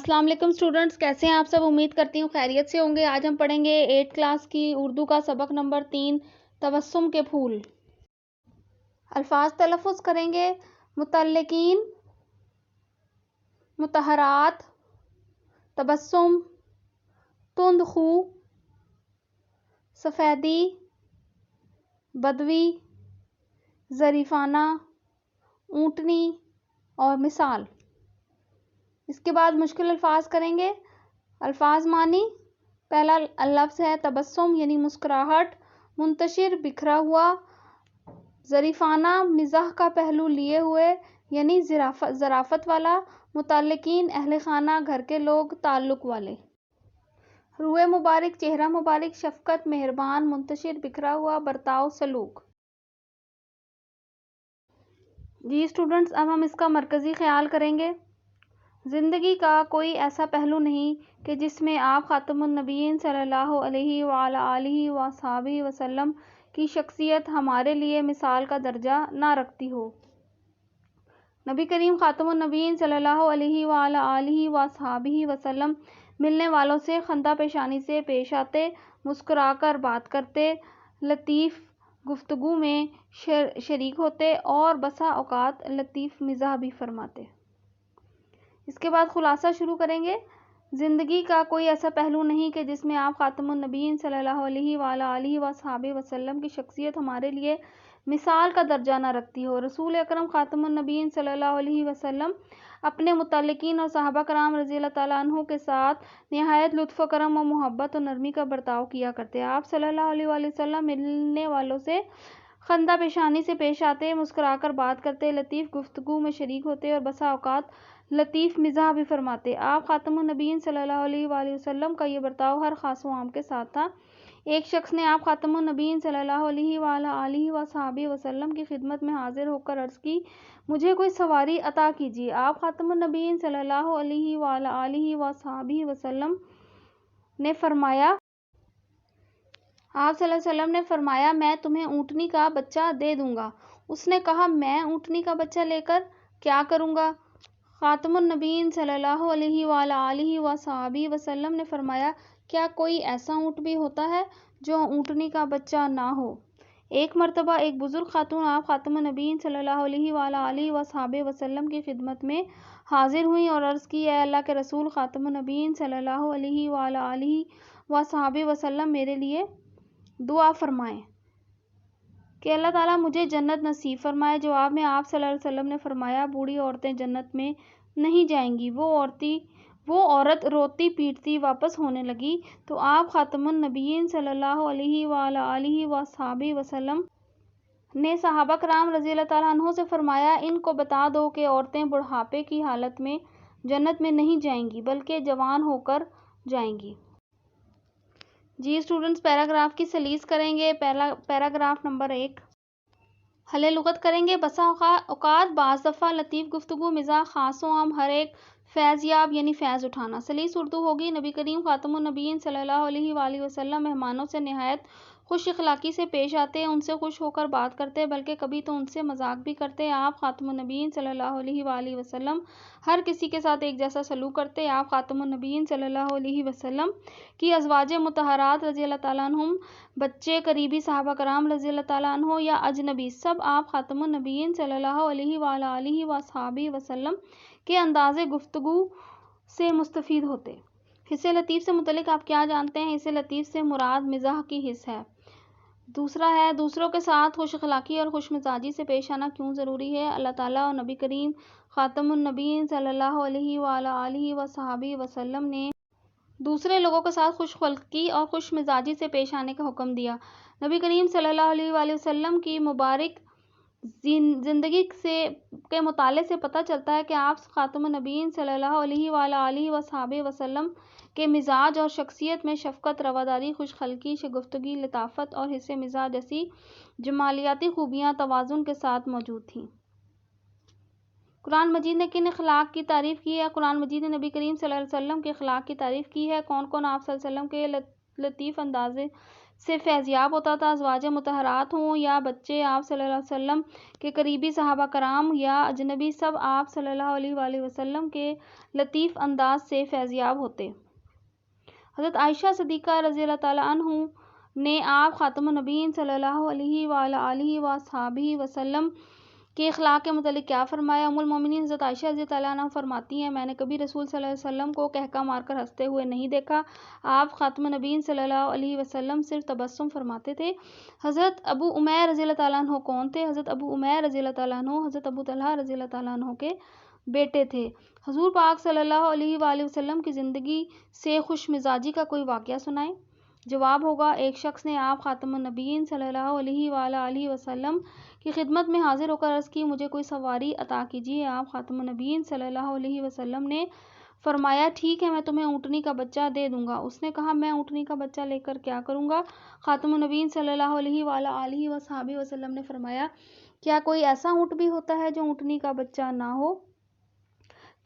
السلام علیکم اسٹوڈنٹس، کیسے ہیں آپ سب؟ امید کرتی ہوں خیریت سے ہوں گے۔ آج ہم پڑھیں گے 8 کلاس کی اردو کا سبق نمبر 3 تبسم کے پھول۔ الفاظ تلفظ کریں گے: متعلقین، مطہرات، تبسم، تند خو، سفیدی، بدوی، ظریفانہ، اونٹنی اور مثال۔ اس کے بعد مشکل الفاظ کریں گے۔ الفاظ معنی: پہلا لفظ ہے تبسم یعنی مسکراہٹ، منتشر بکھرا ہوا، ظریفانہ مزاح کا پہلو لیے ہوئے یعنی ظرافت والا، متعلقین اہل خانہ گھر کے لوگ، تعلق والے۔ روح مبارک چہرہ مبارک، شفقت مہربان، منتشر بکھرا ہوا، برتاؤ سلوک۔ جی اسٹوڈنٹس، اب ہم اس کا مرکزی خیال کریں گے۔ زندگی کا کوئی ایسا پہلو نہیں کہ جس میں آپ خاتم النبیین صلی اللہ علیہ وآلہ آلہ وصحبہ وسلم کی شخصیت ہمارے لیے مثال کا درجہ نہ رکھتی ہو۔ نبی کریم خاتم النبیین صلی اللہ علیہ وآلہ آلہ وصحبہ وسلم ملنے والوں سے خندہ پیشانی سے پیش آتے، مسکرا کر بات کرتے، لطیف گفتگو میں شریک ہوتے اور بسا اوقات لطیف مزاح بھی فرماتے۔ اس کے بعد خلاصہ شروع کریں گے۔ زندگی کا کوئی ایسا پہلو نہیں کہ جس میں آپ خاتم النبیین صلی اللہ علیہ وآلہ آلہ وصحبہ وسلم کی شخصیت ہمارے لیے مثال کا درجہ نہ رکھتی ہو۔ رسول اکرم خاتم النبیین صلی اللہ علیہ وسلم اپنے متعلقین اور صحابہ کرام رضی اللہ تعالیٰ عنہ کے ساتھ نہایت لطف و کرم و محبت و نرمی کا برتاؤ کیا کرتے۔ آپ صلی اللہ علیہ وآلہ وسلم ملنے والوں سے خندہ پیشانی سے پیش آتے، مسکرا کر بات کرتے، لطیف گفتگو میں شریک ہوتے اور بسا اوقات لطیف مزاح بھی فرماتے۔ آپ خاتم النبیین صلی اللہ علیہ وآلہ وسلم کا یہ برتاؤ ہر خاص و عام کے ساتھ تھا۔ ایک شخص نے آپ خاتم النبیین صلی اللہ علیہ وآلہ آلہ وصحبہ وسلم کی خدمت میں حاضر ہو کر عرض کی: مجھے کوئی سواری عطا کیجیے۔ آپ خاتم النبیین صلی اللہ علیہ وآلہ آلہ وصحبہ وسلم نے فرمایا میں تمہیں اونٹنی کا بچہ دے دوں گا۔ اس نے کہا: میں اونٹنی کا بچہ لے کر کیا کروں گا؟ خاتم النبیین صلی اللہ علیہ وآلہ آلہ وصحبہ وسلم نے فرمایا: کیا کوئی ایسا اونٹ بھی ہوتا ہے جو اونٹنی کا بچہ نہ ہو؟ ایک مرتبہ ایک بزرگ خاتون آپ خاتم النبیین صلی اللہ علیہ وآلہ آلہ وصحبہ وسلم کی خدمت میں حاضر ہوئیں اور عرض کی: اے اللہ کے رسول خاتم النبیین صلی اللہ علیہ وآلہ آلہ وصحبہ وسلم میرے لیے دعا فرمائیں کہ اللہ تعالیٰ مجھے جنت نصیب فرمائے۔ جواب میں آپ صلی اللہ علیہ وسلم نے فرمایا: بوڑھی عورتیں جنت میں نہیں جائیں گی۔ وہ عورت روتی پیٹتی واپس ہونے لگی تو آپ خاتم النبیین صلی اللہ علیہ وآلہ آلہ وصحبہ وسلم نے صحابہ کرام رضی اللہ تعالیٰ عنہ سے فرمایا: ان کو بتا دو کہ عورتیں بڑھاپے کی حالت میں جنت میں نہیں جائیں گی بلکہ جوان ہو کر جائیں گی۔ جی اسٹوڈنٹس، پیراگراف کی سلیس کریں گے۔ پیراگراف نمبر 1 حل لغت کریں گے۔ بسا اوقات، بعض دفعہ، لطیف گفتگو، مزاح، خاص و عام، ہر ایک، فیض یاب یعنی فیض اٹھانا۔ سلیس اردو ہوگی: نبی کریم خاتم النبیین صلی اللہ علیہ وآلہ وسلم مہمانوں سے نہایت خوش اخلاقی سے پیش آتے، ان سے خوش ہو کر بات کرتے، بلکہ کبھی تو ان سے مذاق بھی کرتے۔ آپ خاتم النبیین صلی اللہ علیہ وآلہ وسلم ہر کسی کے ساتھ ایک جیسا سلوک کرتے۔ آپ خاتم النبیین صلی اللہ علیہ وسلم کی ازواج مطہرات رضی اللہ تعالیٰ عنہم، بچے، قریبی صحابہ کرام رضی اللہ تعالیٰ عنہ یا اجنبی، سب آپ خاتم النبیین صلی اللہ علیہ وآلہ آلہ وصحبہ وسلم کے انداز گفتگو سے مستفید ہوتے۔ حس لطیف سے متعلق آپ کیا جانتے ہیں؟ حس لطیف سے مراد مزاح کی حس ہے۔ دوسرا ہے، دوسروں کے ساتھ خوش اخلاقی اور خوش مزاجی سے پیش آنا کیوں ضروری ہے؟ اللہ تعالیٰ اور نبی کریم خاتم النبیین صلی اللہ علیہ وآلہ آلہ وصحبہ وسلم نے دوسرے لوگوں کے ساتھ خوش خلقی اور خوش مزاجی سے پیش آنے کا حکم دیا۔ نبی کریم صلی اللہ علیہ وآلہ وسلم کی مبارک زندگی کے مطالعے سے پتہ چلتا ہے کہ آپ خاتم النبیین صلی اللہ علیہ وآلہ آلہ وصحبہ وسلم کے مزاج اور شخصیت میں شفقت، رواداری، خوش خلقی، شگفتگی، لطافت اور حسن مزاح جیسی جمالیاتی خوبیاں توازن کے ساتھ موجود تھیں۔ قرآن مجید نے کن اخلاق کی تعریف کی ہے؟ قرآن مجید نے نبی کریم صلی اللہ علیہ وسلم کے اخلاق کی تعریف کی ہے۔ کون کون آپ صلی اللہ علیہ وسلم کے لطیف انداز سے فیضیاب ہوتا تھا، ازواج مطہرات ہوں یا بچے آپ صلی اللہ علیہ وسلم کے قریبی صحابہ کرام یا اجنبی، سب آپ صلی اللہ علیہ وآلہ وسلم کے لطیف انداز سے فیضیاب ہوتے۔ حضرت عائشہ صدیقہ رضی اللہ تعالیٰ عنہ نے آپ خاتم النبیین صلی اللہ علیہ وآلہ آلہ وصحبہ وسلم کے اخلاق کے متعلق کیا فرمایا؟ ام المومنین حضرت عائشہ رضی اللہ عنہ فرماتی ہیں، میں نے کبھی رسول صلی اللہ علیہ وسلم کو قہقہ مار کر ہنستے ہوئے نہیں دیکھا۔ آپ خاتم النبیین صلی اللہ علیہ وسلم صرف تبسم فرماتے تھے۔ حضرت ابو عمیر رضی اللہ تعالیٰ عنہ کون تھے؟ حضرت ابو عمیر رضی اللہ تعالیٰ عنہ حضرت ابو طلحہ رضی اللہ تعالیٰ عنہ کے بیٹے تھے۔ حضور پاک صلی اللہ علیہ وآلہ وسلم کی زندگی سے خوش مزاجی کا کوئی واقعہ سنائیں۔ جواب ہوگا، ایک شخص نے آپ خاتم النبیین صلی اللہ علیہ وآلہ آلہ وسلم کی خدمت میں حاضر ہو کر عرض کی، مجھے کوئی سواری عطا کیجیے۔ آپ خاتم النبیین صلی اللہ علیہ وسلم نے فرمایا، ٹھیک ہے، میں تمہیں اونٹنی کا بچہ دے دوں گا۔ اس نے کہا، میں اونٹنی کا بچہ لے کر کیا کروں گا؟ خاتم النبیین صلی اللہ علیہ وآلہ آلہ وصحبہ وسلم نے فرمایا، کیا کوئی ایسا اونٹ بھی ہوتا ہے جو اونٹنی کا بچہ نہ ہو؟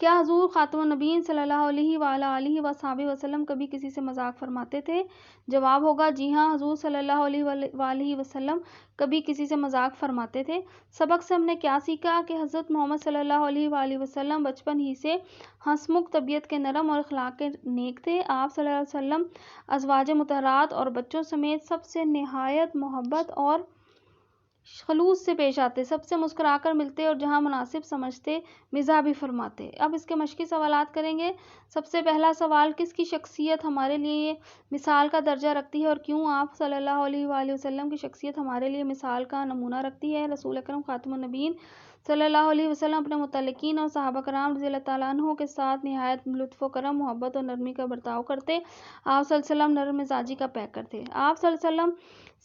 کیا حضور خاتم النبیین صلی اللہ علیہ وآلہ آلہ وصحبہ وسلم کبھی کسی سے مذاق فرماتے تھے؟ جواب ہوگا، جی ہاں، حضور صلی اللہ علیہ وآلہ وسلم کبھی کسی سے مذاق فرماتے تھے۔ سبق سے ہم نے کیا سیکھا کہ حضرت محمد صلی اللہ علیہ وآلہ وسلم بچپن ہی سے ہنسمکھ طبیعت کے، نرم اور اخلاق کے نیک تھے۔ آپ صلی اللہ علیہ وسلم ازواج مطہرات اور بچوں سمیت سب سے نہایت محبت اور خلوص سے پیش آتے، سب سے مسکرا کر ملتے اور جہاں مناسب سمجھتے مزاح بھی فرماتے۔ اب اس کے مشقی سوالات کریں گے۔ سب سے پہلا سوال، کس کی شخصیت ہمارے لیے مثال کا درجہ رکھتی ہے اور کیوں آپ صلی اللہ علیہ وآلہ وسلم کی شخصیت ہمارے لیے مثال کا نمونہ رکھتی ہے؟ رسول اکرم خاتم النبیین صلی اللہ علیہ وسلم اپنے متعلقین اور صحابہ کرام رضی اللہ تعالیٰ عنہ کے ساتھ نہایت لطف و کرم، محبت اور نرمی کا برتاؤ کرتے۔ آپ صلی اللہ علیہ وسلم نرم مزاجی کا پیکر تھے۔ آپ صلی اللہ علیہ وسلم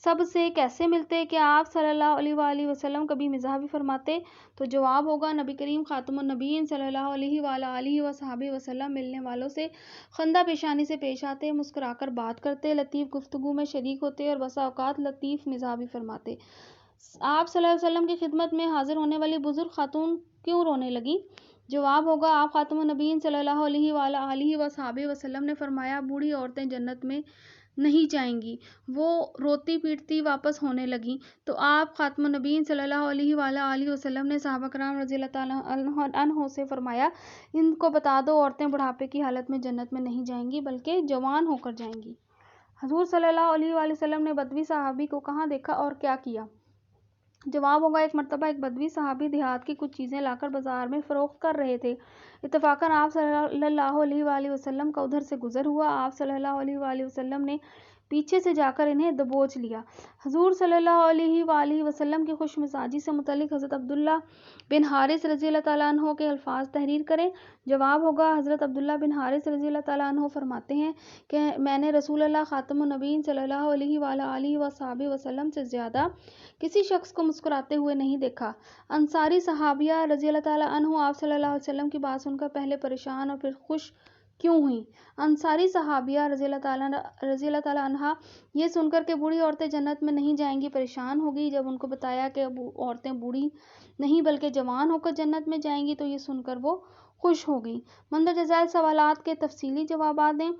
سب سے کیسے ملتے؟ کیا آپ صلی اللہ علیہ وآلہ وسلم کبھی مزاح بھی فرماتے؟ تو جواب ہوگا، نبی کریم خاتم النبیین صلی اللہ علیہ وآلہ آلہ وصحبہ وسلم ملنے والوں سے خندہ پیشانی سے پیش آتے، مسکرا کر بات کرتے، لطیف گفتگو میں شریک ہوتے اور بسا اوقات لطیف مزاح بھی فرماتے۔ آپ صلی اللہ علیہ وسلم کی خدمت میں حاضر ہونے والی بزرگ خاتون کیوں رونے لگی؟ جواب ہوگا، آپ خاتم النبیین صلی اللہ علیہ وآلہ آلہ وصحبہ وسلم نے فرمایا، بوڑھی عورتیں جنت میں نہیں جائیں گی۔ وہ روتی پیٹتی واپس ہونے لگیں تو آپ خاتم النبیین صلی اللہ علیہ وآلہ آلہ وسلم نے صحابہ کرام رضی اللہ تعالیٰ عنہ سے فرمایا، ان کو بتا دو، عورتیں بڑھاپے کی حالت میں جنت میں نہیں جائیں گی بلکہ جوان ہو کر جائیں گی۔ حضور صلی اللہ علیہ وآلہ وسلم نے بدوی صحابی کو کہاں دیکھا اور کیا کیا؟ جواب ہوگا، ایک مرتبہ ایک بدوی صحابی دیہات کی کچھ چیزیں لا کر بازار میں فروخت کر رہے تھے۔ اتفاقاً آپ صلی اللہ علیہ وآلہ وسلم کا ادھر سے گزر ہوا۔ آپ صلی اللہ علیہ وآلہ وسلم نے پیچھے سے جا کر انہیں دبوچ لیا۔ حضور صلی اللہ علیہ وآلہ وسلم کی خوش مزاجی سے متعلق حضرت عبداللہ بن حارث رضی اللہ تعالیٰ عنہ کے الفاظ تحریر کریں۔ جواب ہوگا، حضرت عبداللہ بن حارث رضی اللہ تعالیٰ عنہ فرماتے ہیں کہ میں نے رسول اللہ خاتم النبیین صلی اللہ علیہ وآلہ آلہ وصحبہ وسلم سے زیادہ کسی شخص کو مسکراتے ہوئے نہیں دیکھا۔ انصاری صحابیہ رضی اللہ تعالیٰ عنہ آپ صلی اللہ علیہ وسلم کی بات سن کر پہلے پریشان اور پھر خوش کیوں ہوئیں؟ انصاری صحابیہ رضی اللہ تعالیٰ عنہا یہ سن کر کہ بوڑھی عورتیں جنت میں نہیں جائیں گی پریشان ہو گئی۔ جب ان کو بتایا کہ اب عورتیں بوڑھی نہیں بلکہ جوان ہو کر جنت میں جائیں گی تو یہ سن کر وہ خوش ہو گئیں۔ مندرجہ ذیل سوالات کے تفصیلی جوابات دیں۔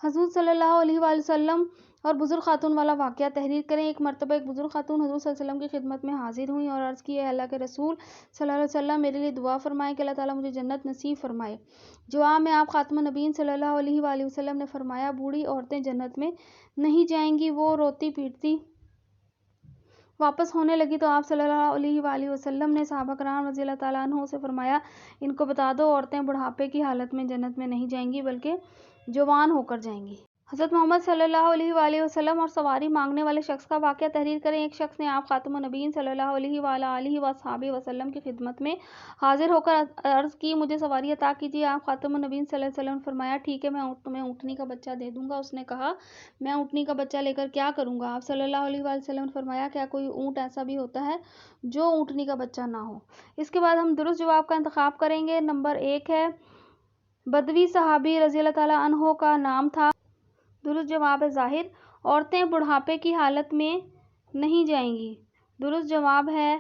حضور صلی اللہ علیہ وآلہ وسلم اور بزرگ خاتون والا واقعہ تحریر کریں۔ ایک مرتبہ ایک بزرگ خاتون حضور صلی اللہ علیہ وسلم کی خدمت میں حاضر ہوئیں اور عرض کی، اے اللہ کے رسول صلی اللہ علیہ وسلم، میرے لیے دعا فرمائیں کہ اللہ تعالیٰ مجھے جنت نصیب فرمائے۔ جواب میں آپ خاتم النبیین صلی اللہ علیہ وآلہ وسلم نے فرمایا، بوڑھی عورتیں جنت میں نہیں جائیں گی۔ وہ روتی پیٹتی واپس ہونے لگی تو آپ صلی اللہ علیہ وآلہ وسلم نے صحابہ کرام رضی اللہ تعالیٰ عنہ سے فرمایا، ان کو بتا دو، عورتیں بڑھاپے کی حالت میں جنت میں نہیں جائیں گی بلکہ جوان ہو کر جائیں گی۔ حضرت محمد صلی اللہ علیہ وآلہ وسلم اور سواری مانگنے والے شخص کا واقعہ تحریر کریں۔ ایک شخص نے آپ خاتم النبیین صلی اللہ علیہ وآلہ آلہ وصحبہ وسلم کی خدمت میں حاضر ہو کر عرض کی، مجھے سواری عطا کیجیے۔ آپ خاتم النبیین صلی اللہ علیہ وسلم نے فرمایا، ٹھیک ہے، میں تمہیں اونٹنی کا بچہ دے دوں گا۔ اس نے کہا، میں اونٹنی کا بچہ لے کر کیا کروں گا؟ آپ صلی اللہ علیہ وآلہ وسلم نے فرمایا، کیا کوئی اونٹ ایسا بھی ہوتا ہے جو اونٹنی کا بچہ نہ ہو؟ اس کے بعد ہم درست جواب کا انتخاب کریں گے۔ نمبر 1 ہے، بدوی صحابی رضی اللہ تعالیٰ عنہ کا نام تھا۔ درست جواب ہے ظاہر، عورتیں بڑھاپے کی حالت میں نہیں جائیں گی۔ درست جواب ہے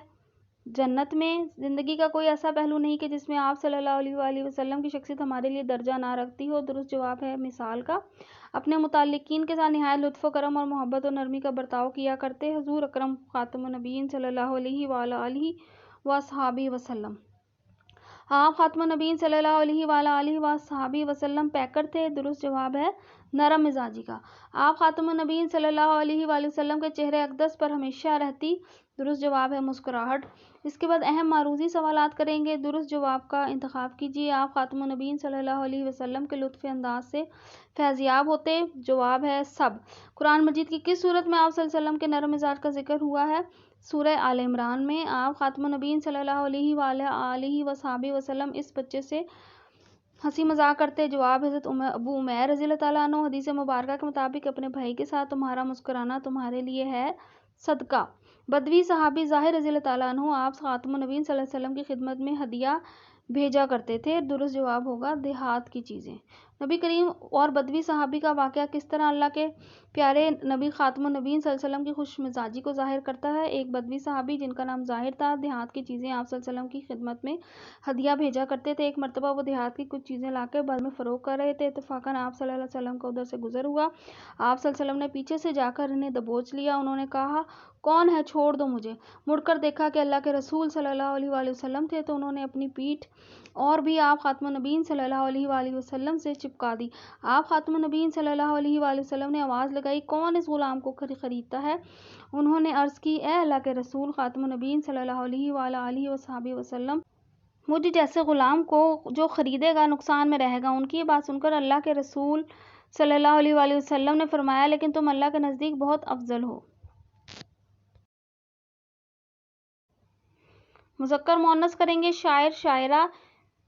جنت میں زندگی کا کوئی ایسا پہلو نہیں کہ جس میں آپ صلی اللہ علیہ وآلہ وسلم کی شخصیت ہمارے لیے درجہ نہ رکھتی ہو۔ درست جواب ہے مثال کا۔ اپنے متعلقین کے ساتھ نہایت لطف و کرم اور محبت و نرمی کا برتاؤ کیا کرتے۔ حضور اکرم خاتم النبیین صلی اللہ علیہ وآلہ آلہ وصحبہ وسلم۔ آپ خاتم النبیین صلی اللہ علیہ وآلہ آلہ وصحبہ وسلم پیکر تھے۔ درست جواب ہے نرم مزاجی کا۔ آپ خاتم النبیین صلی اللہ علیہ وآلہ وسلم کے چہرے اقدس پر ہمیشہ رہتی۔ درست جواب ہے مسکراہٹ۔ اس کے بعد اہم معروضی سوالات کریں گے، درست جواب کا انتخاب کیجیے۔ آپ خاتم النبیین صلی اللہ علیہ وسلم کے لطف انداز سے فیضیاب ہوتے۔ جواب ہے سب۔ قرآن مجید کی کس صورت میں آپ صلی اللہ علیہ وسلم کے نرم مزاج کا ذکر ہوا ہے؟ سورہ آل عمران میں۔ آپ خاتم النبیین صلی اللہ علیہ وآلہ آلہ وصحبہ وسلم اس بچے سے ہنسی مذاق کرتے۔ جواب حضرت ابو عمیر رضی اللہ تعالیٰ عنہ۔ حدیث مبارکہ کے مطابق اپنے بھائی کے ساتھ تمہارا مسکرانا تمہارے لیے ہے صدقہ۔ بدوی صحابی ظاہر رضی اللہ تعالیٰ عنہ آپ خاتم النبیین صلی اللہ علیہ وسلم کی خدمت میں ہدیہ بھیجا کرتے تھے۔ درست جواب ہوگا دیہات کی چیزیں۔ نبی کریم اور بدوی صحابی کا واقعہ کس طرح اللہ کے پیارے نبی خاتم النبیین صلی اللہ علیہ وسلم کی خوش مزاجی کو ظاہر کرتا ہے؟ ایک بدوی صحابی جن کا نام ظاہر تھا دیہات کی چیزیں آپ صلی اللہ علیہ وسلم کی خدمت میں ہدیہ بھیجا کرتے تھے۔ ایک مرتبہ وہ دیہات کی کچھ چیزیں لا کے بازار میں فروخت کر رہے تھے۔ اتفاقاً آپ صلی اللہ علیہ وسلم کا ادھر سے گزر ہوا۔ آپ صلی اللہ علیہ وسلم نے پیچھے سے جا کر انہیں دبوچ لیا۔ انہوں نے کہا کون ہے، چھوڑ دو مجھے۔ مڑ کر دیکھا کہ اللہ کے رسول صلی اللہ علیہ وآلہ وسلم تھے تو انہوں نے اپنی پیٹھ اور بھی آپ خاتم النبیین صلی اللہ علیہ وآلہ وسلم سے چپکا دی۔ آپ خاتم النبیین صلی اللہ علیہ وآلہ وسلم نے آواز لگائی کون اس غلام کو خریدتا ہے؟ انہوں نے عرض کی اے اللہ کے رسول خاتم النبیین صلی اللہ علیہ وآلہ آلہ وصحبہ وسلم، مجھ جیسے غلام کو جو خریدے گا نقصان میں رہے گا۔ ان کی یہ بات سن کر اللہ کے رسول صلی اللہ علیہ وآلہ وسلم نے فرمایا لیکن تم اللہ کے نزدیک بہت افضل ہو۔ مذکر مؤنث کریں گے۔ شاعر شاعرہ،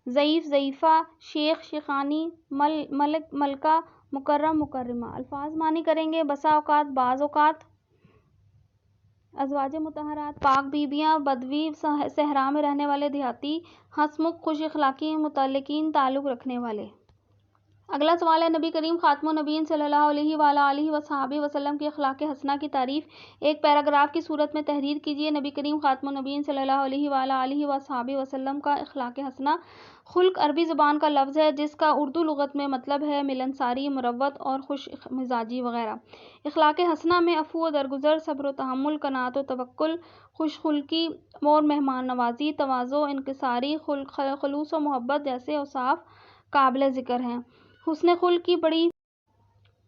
ضعیف ضعیفہ، شیخ شیخانی، ملک ملکہ، مکرم مکرمہ۔ الفاظ معنی کریں گے۔ بسا اوقات، بعض اوقات۔ ازواج مطہرات، پاک بیبیاں، بدوی، صحرا میں رہنے والے دیہاتی، ہنسمکھ، خوش اخلاقی، متعلقین، تعلق رکھنے والے۔ اگلا سوال ہے نبی کریم خاتم النبیین صلی اللہ علیہ وآلہ آلہ وصحبہ وسلم کی اخلاق حسنہ کی تعریف ایک پیراگراف کی صورت میں تحریر کیجیے۔ نبی کریم خاتم النبیین صلی اللہ علیہ وآلہ آلہ وصحبہ وسلم کا اخلاق حسنہ خلق عربی زبان کا لفظ ہے جس کا اردو لغت میں مطلب ہے ملنساری، مروت اور خوش مزاجی وغیرہ۔ اخلاق حسنہ میں عفو و درگزر، صبر و تحمل، قناعت و توکل، خوش خلقی اور مہمان نوازی، تواضع، انکساری، خلوص و محبت جیسے اوصاف قابل ذکر ہیں۔ حسن خلق کی بڑی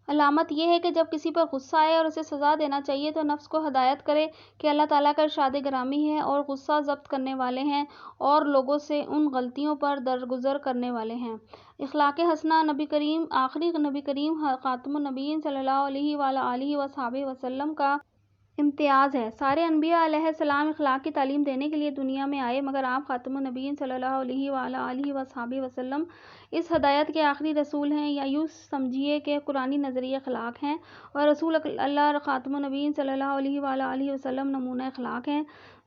علامت یہ ہے کہ جب کسی پر غصہ آئے اور اسے سزا دینا چاہیے تو نفس کو ہدایت کرے کہ اللہ تعالیٰ کا ارشاد گرامی ہے اور غصہ ضبط کرنے والے ہیں اور لوگوں سے ان غلطیوں پر درگزر کرنے والے ہیں۔ اخلاق حسنہ نبی کریم آخری نبی کریم خاتم النبیین صلی اللہ علیہ وآلہ آلہ وصحبہ وسلم کا امتیاز ہے۔ سارے انبیاء علیہ السلام اخلاق کی تعلیم دینے کے لیے دنیا میں آئے مگر آپ خاتم النبیین صلی اللہ علیہ وآلہ آلہ وصحبہ وسلم اس ہدایت کے آخری رسول ہیں، یا یوں سمجھیے کہ قرآنی نظریہ اخلاق ہیں اور رسول اللہ خاتم النبیین صلی اللہ علیہ وآلہ آلہ وسلم نمونہ اخلاق ہیں۔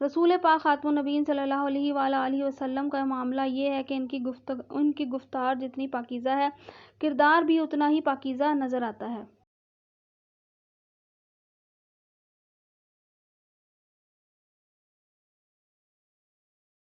رسول پاک خاتم النبیین صلی اللہ علیہ وآلہ آلہ وسلم کا معاملہ یہ ہے کہ ان کی گفتار جتنی پاکیزہ ہے کردار بھی اتنا ہی پاکیزہ نظر آتا ہے۔